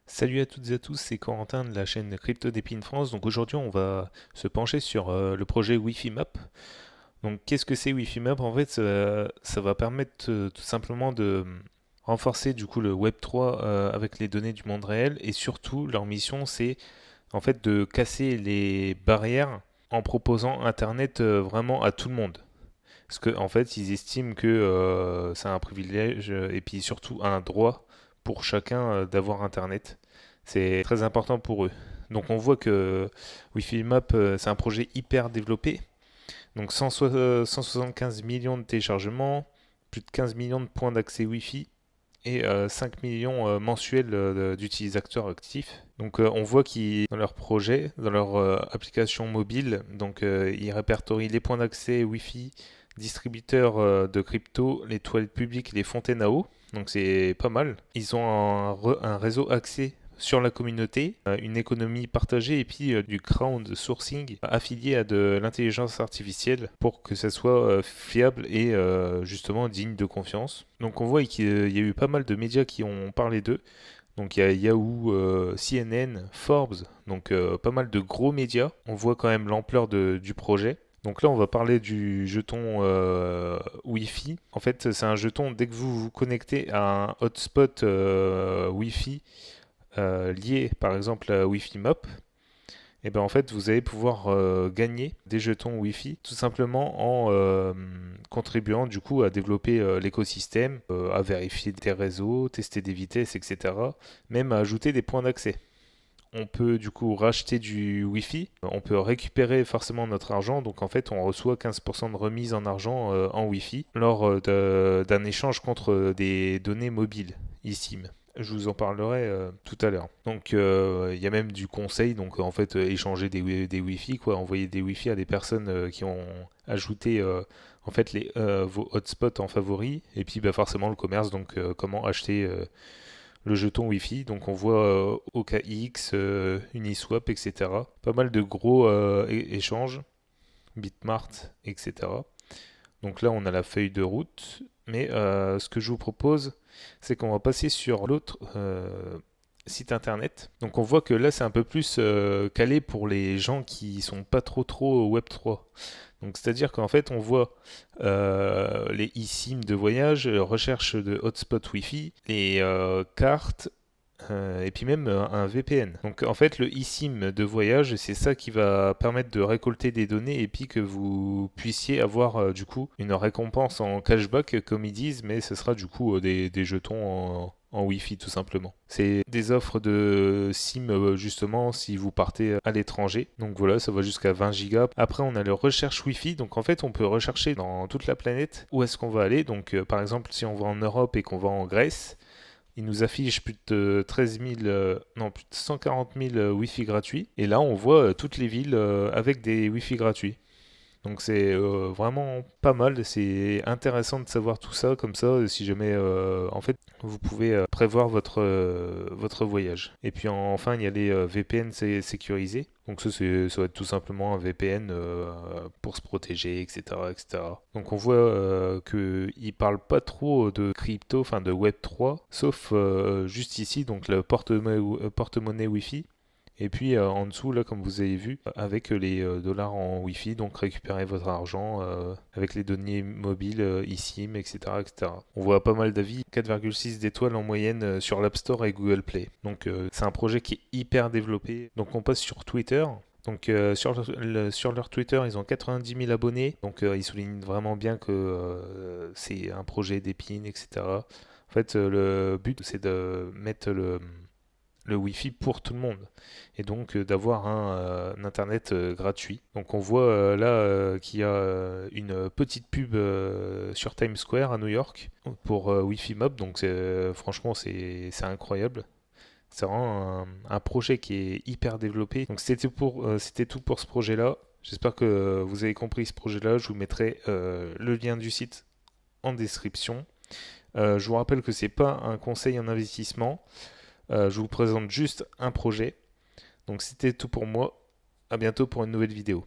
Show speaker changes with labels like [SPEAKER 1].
[SPEAKER 1] Salut à toutes et à tous, c'est Corentin de la chaîne Crypto d'Épine France. Donc aujourd'hui, on va se pencher sur le projet Wi-Fi Map. Donc qu'est-ce que c'est Wi-Fi Map? En fait, ça va permettre tout simplement de renforcer du coup le Web3 avec les données du monde réel et surtout leur mission c'est en fait de casser les barrières en proposant Internet vraiment à tout le monde. Parce qu'en fait, ils estiment que c'est un privilège et puis surtout un droit pour chacun d'avoir Internet. C'est très important pour eux. Donc on voit que Wi-Fi Map, c'est un projet hyper développé. Donc 175 millions de téléchargements, plus de 15 millions de points d'accès Wi-Fi et 5 millions mensuels d'utilisateurs actifs. Donc on voit qu'ils, dans leur projet, dans leur application mobile, donc ils répertorient les points d'accès Wi-Fi, distributeurs de crypto, les toilettes publiques, les fontaines à eau. Donc c'est pas mal. Ils ont un réseau axé sur la communauté, une économie partagée et puis du crowdsourcing affilié à de l'intelligence artificielle pour que ça soit fiable et justement digne de confiance. Donc on voit qu'il y a eu pas mal de médias qui ont parlé d'eux. Donc il y a Yahoo, CNN, Forbes, donc pas mal de gros médias. On voit quand même l'ampleur du projet. Donc là, on va parler du jeton Wi-Fi. En fait, c'est un jeton, dès que vous vous connectez à un hotspot Wi-Fi lié par exemple à Wi-Fi Map, et ben en fait vous allez pouvoir gagner des jetons Wi-Fi tout simplement en contribuant du coup à développer l'écosystème, à vérifier des réseaux, tester des vitesses, etc. Même à ajouter des points d'accès. On peut du coup racheter du Wi-Fi, on peut récupérer forcément notre argent, donc en fait on reçoit 15% de remise en argent en Wi-Fi lors d'un échange contre des données mobiles, eSIM. Je vous en parlerai tout à l'heure. Donc il y a même du conseil, donc en fait échanger des Wi-Fi, quoi, envoyer des Wi-Fi à des personnes qui ont ajouté en fait vos hotspots en favoris, et puis bah, forcément le commerce, donc comment acheter le jeton Wi-Fi. Donc on voit OKX, Uniswap, etc. Pas mal de gros échanges, Bitmart, etc. Donc là on a la feuille de route. Mais ce que je vous propose, c'est qu'on va passer sur l'autre site internet. Donc on voit que là c'est un peu plus calé pour les gens qui sont pas trop Web3. Donc c'est-à-dire qu'en fait on voit les eSIM de voyage, recherche de hotspot Wi-Fi, les cartes et puis même un VPN. Donc en fait le eSIM de voyage c'est ça qui va permettre de récolter des données et puis que vous puissiez avoir du coup une récompense en cashback comme ils disent, mais ce sera du coup des jetons en Wi-Fi tout simplement. C'est des offres de SIM justement si vous partez à l'étranger. Donc voilà, ça va jusqu'à 20 gigas. Après on a le recherche Wi-Fi. Donc en fait on peut rechercher dans toute la planète où est-ce qu'on va aller. Donc par exemple si on va en Europe et qu'on va en Grèce, il nous affiche plus de 13 000, non, plus de 140 000 Wi-Fi gratuits. Et là, on voit toutes les villes avec des Wi-Fi gratuits. Donc c'est vraiment pas mal, c'est intéressant de savoir tout ça, comme ça, si jamais en fait vous pouvez prévoir votre voyage. Et puis enfin il y a les VPN sécurisés. Donc ça va être tout simplement un VPN pour se protéger, etc., etc. Donc on voit qu'ils parlent pas trop de crypto, enfin de Web3, sauf juste ici, donc le porte-monnaie Wi-Fi. Et puis en dessous, là, comme vous avez vu, avec les dollars en Wi-Fi, donc récupérez votre argent avec les données mobiles, eSIM, etc., etc. On voit pas mal d'avis, 4,6 d'étoiles en moyenne sur l'App Store et Google Play. Donc c'est un projet qui est hyper développé. Donc on passe sur Twitter. Donc sur leur Twitter, ils ont 90 000 abonnés. Donc ils soulignent vraiment bien que c'est un projet d'épine, etc. En fait, le but, c'est de mettre le Wi-Fi pour tout le monde et donc d'avoir un internet gratuit. Donc on voit là qu'il y a une petite pub sur Times Square à New York pour Wi-Fi Mob, donc franchement c'est incroyable. C'est vraiment un projet qui est hyper développé. Donc c'était tout pour ce projet-là. J'espère que vous avez compris ce projet-là. Je vous mettrai le lien du site en description. Je vous rappelle que c'est pas un conseil en investissement. Je vous présente juste un projet. Donc c'était tout pour moi. À bientôt pour une nouvelle vidéo.